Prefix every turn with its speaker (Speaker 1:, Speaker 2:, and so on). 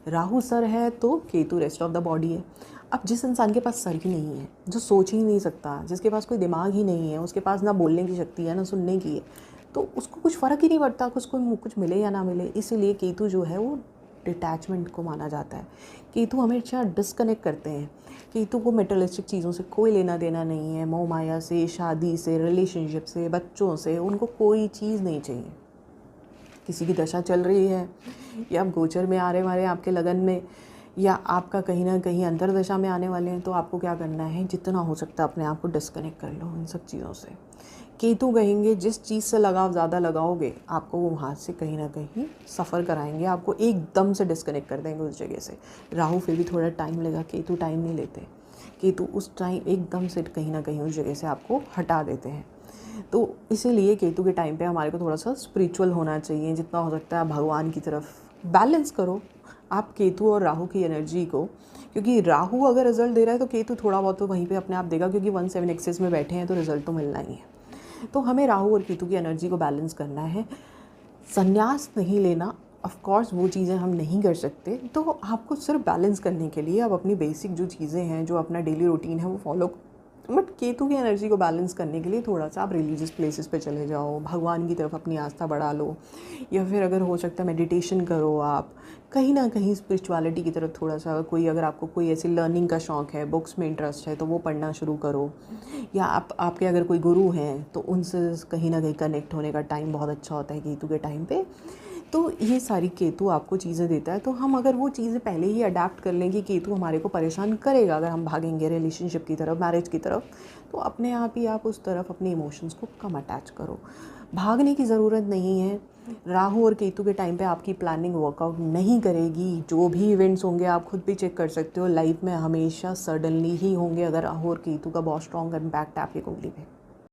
Speaker 1: Rahu sir है तो Ketu rest of the body है। अब जिस इंसान के पास सर ही नहीं है, जो सोच ही नहीं सकता, जिसके पास कोई दिमाग ही नहीं है, उसके पास ना बोलने की शक्ति है ना सुनने की है, तो उसको कुछ फ़र्क ही नहीं पड़ता कि उसको कुछ मिले या ना मिले। इसीलिए केतु जो है वो डिटैचमेंट को माना जाता है। केतु हमेशा डिस्कनेक्ट करते हैं। केतु को मेटेरियलिस्टिक चीज़ों से कोई लेना देना नहीं है, मोह माया से, शादी से, रिलेशनशिप से, बच्चों से, उनको कोई चीज़ नहीं चाहिए। किसी की दशा चल रही है या आप गोचर में आ रहे वाले आपके लगन में, या आपका कहीं ना कहीं अंतरदशा में आने वाले हैं, तो आपको क्या करना है, जितना हो सकता है अपने आप को डिस्कनेक्ट कर लो इन सब चीज़ों से। केतु कहेंगे जिस चीज़ से लगाव ज़्यादा लगाओगे आपको वो वहाँ से कहीं ना कहीं सफ़र कराएंगे, आपको एकदम से डिस्कनेक्ट कर देंगे उस जगह से। राहु फिर भी थोड़ा टाइम लेगा, केतु टाइम नहीं लेते। केतु उस टाइम एकदम से कहीं ना कहीं उस जगह से आपको हटा देते हैं। तो इसीलिए केतु के टाइम पे हमारे को थोड़ा सा स्पिरिचुअल होना चाहिए, जितना हो सकता है भगवान की तरफ बैलेंस करो आप केतु और राहु की एनर्जी को। क्योंकि राहु अगर रिजल्ट दे रहा है तो केतु थोड़ा बहुत तो वहीं पे अपने आप देगा, क्योंकि 1/7 एक्सेस में बैठे हैं तो रिजल्ट तो मिलना ही है। तो हमें राहु और केतु की एनर्जी को बैलेंस करना है। संन्यास नहीं लेना, ऑफ कोर्स वो चीज़ें हम नहीं कर सकते, तो आपको सिर्फ बैलेंस करने के लिए आप अपनी बेसिक जो चीज़ें हैं, जो अपना डेली रूटीन है वो फॉलो। बट केतु की एनर्जी को बैलेंस करने के लिए थोड़ा सा आप रिलीजियस प्लेसेस पे चले जाओ, भगवान की तरफ अपनी आस्था बढ़ा लो, या फिर अगर हो सकता है मेडिटेशन करो आप, कहीं ना कहीं स्पिरिचुअलिटी की तरफ थोड़ा सा। कोई अगर आपको कोई ऐसी लर्निंग का शौक़ है, बुक्स में इंटरेस्ट है, तो वो पढ़ना शुरू करो। या आपके अगर कोई गुरु हैं तो उनसे कहीं ना कहीं कनेक्ट होने का टाइम बहुत अच्छा होता है केतु के टाइम पे। तो ये सारी केतु आपको चीज़ें देता है। तो हम अगर वो चीज़ें पहले ही अडाप्ट कर लें कि केतु हमारे को परेशान करेगा अगर हम भागेंगे रिलेशनशिप की तरफ, मैरिज की तरफ, तो अपने आप ही आप उस तरफ अपने इमोशंस को कम अटैच करो। भागने की ज़रूरत नहीं है। राहु और केतु के टाइम पे आपकी प्लानिंग वर्कआउट नहीं करेगी। जो भी इवेंट्स होंगे आप खुद भी चेक कर सकते हो, लाइफ में हमेशा सडनली ही होंगे अगर राहु और केतु का बहुत स्ट्रॉन्ग इम्पैक्ट है आपकी कुंडली पे।